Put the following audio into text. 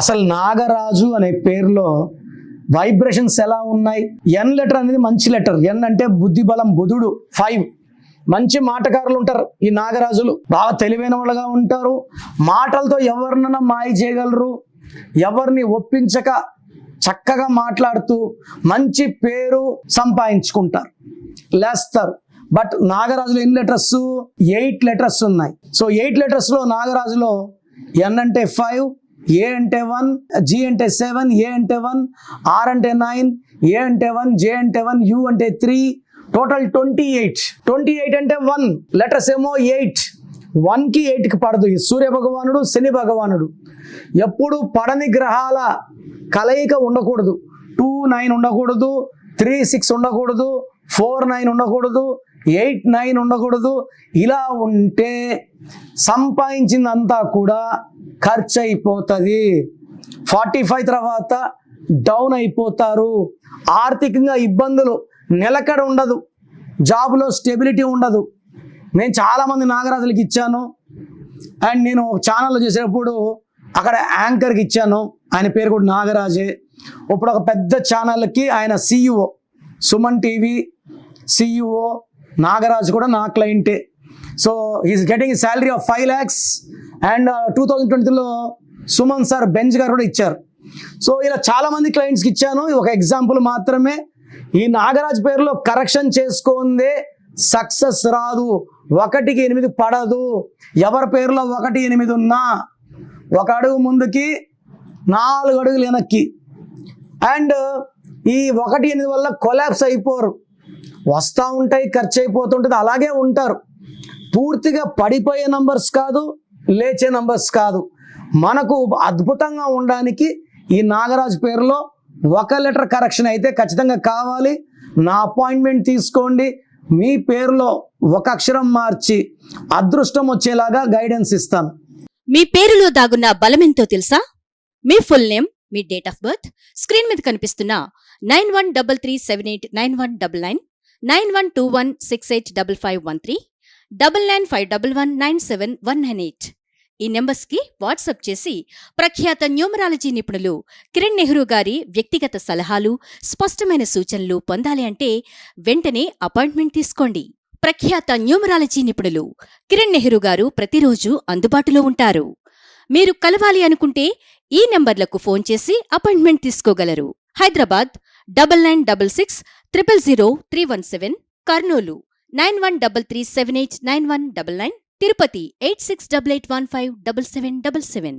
అసలు నాగరాజు అనే పేరులో వైబ్రేషన్స్ ఎలా ఉన్నాయి? ఎన్ లెటర్ అనేది మంచి లెటర్. ఎన్ అంటే బుద్ధి బలం, బుధుడు 5. మంచి మాటకారులు ఉంటారు ఈ నాగరాజులు. బాగా తెలివైన వాళ్ళగా ఉంటారు. మాటలతో ఎవరినైనా మాయ చేయగలరు. ఎవరిని ఒప్పించక చక్కగా మాట్లాడుతూ మంచి పేరు సంపాదించుకుంటారు, లేస్తారు. బట్ నాగరాజులో ఎన్ని లెటర్స్? 8 లెటర్స్ ఉన్నాయి. సో 8 లెటర్స్లో నాగరాజులో ఎన్ అంటే 5, ఏ అంటే 1, జి అంటే 7, ఏ అంటే 1, ఆర్ అంటే 9, ఏ అంటే 1, జే అంటే 1, యు అంటే 3, టోటల్ 28. 28 అంటే 1 లెటర్స్ ఏమో 8. 1కి 8కి పడదు. ఈ సూర్య భగవానుడు, శని భగవానుడు ఎప్పుడు పడని గ్రహాల కలయిక ఉండకూడదు. 2 9 ఉండకూడదు, 3 6 ఉండకూడదు, 4 9 ఉండకూడదు, 8 9 ఉండకూడదు. ఇలా ఉంటే సంపాదించిందంతా కూడా ఖర్చు అయిపోతుంది. 45 తర్వాత డౌన్ అయిపోతారు. ఆర్థికంగా ఇబ్బందులు, నిలకడ ఉండదు, జాబ్లో స్టెబిలిటీ ఉండదు. నేను చాలామంది నాగరాజులకి ఇచ్చాను. అండ్ నేను ఒక ఛానల్లో చేసేటప్పుడు అక్కడ యాంకర్కి ఇచ్చాను. ఆయన పేరు కూడా నాగరాజే. ఇప్పుడు ఒక పెద్ద ఛానల్కి ఆయన CEO, Suman TV CEO Nagaraju కూడా నా క్లయింటే. So is getting salary of 5 lakhs. And 2023లో సుమన్ సార్, బెంజ్ గారు కూడా ఇచ్చారు. సో ఇలా చాలామంది క్లయింట్స్కి ఇచ్చాను. ఇది ఒక ఎగ్జాంపుల్ మాత్రమే. ఈ నాగరాజు పేరులో కరెక్షన్ చేసుకుందే సక్సెస్ రాదు. 1కి 8 పడదు. ఎవరి పేరులో 1 8 ఉన్నా 1 అడుగు ముందుకి 4 అడుగులు వెనక్కి. అండ్ ఈ 1 8 వల్ల కొలాప్స్ అయిపోరు. వస్తూ ఉంటాయి, ఖర్చు అయిపోతుంటుంది, అలాగే ఉంటారు. పూర్తిగా పడిపోయే నంబర్స్ కాదు, లేచే నంబర్స్ కాదు. మనకు అద్భుతంగా ఉండడానికి ఈ నాగరాజు పేరులో 1 లెటర్ కరెక్షన్ అయితే ఖచ్చితంగా కావాలి. నా అపాయింట్మెంట్ తీసుకోండి. మీ పేరులో 1 అక్షరం మార్చి అదృష్టం వచ్చేలాగా గైడెన్స్ ఇస్తాను. మీ పేరులో దాగున్న బలమెంతో తెలుసా? మీ ఫుల్ నేమ్, మీ డేట్ ఆఫ్ బర్త్, స్క్రీన్ మీద కనిపిస్తున్న 9133789199, 9121685513, 9951197198 ఈ నెంబర్స్కి వాట్సాప్ చేసి ప్రఖ్యాత న్యూమరాలజీ నిపుణులు కిరణ్ నెహ్రూ గారి వ్యక్తిగత సలహాలు, స్పష్టమైన సూచనలు పొందాలి అంటే వెంటనే అపాయింట్మెంట్ తీసుకోండి. ప్రఖ్యాత న్యూమరాలజీ నిపుణులు కిరణ్ నెహ్రూ గారు ప్రతిరోజు అందుబాటులో ఉంటారు. మీరు కలవాలి అనుకుంటే ఈ నెంబర్లకు ఫోన్ చేసి అపాయింట్మెంట్ తీసుకోగలరు. హైదరాబాద్ 9966000317, కర్నూలు 9133789199, తిరుపతి 8688157777.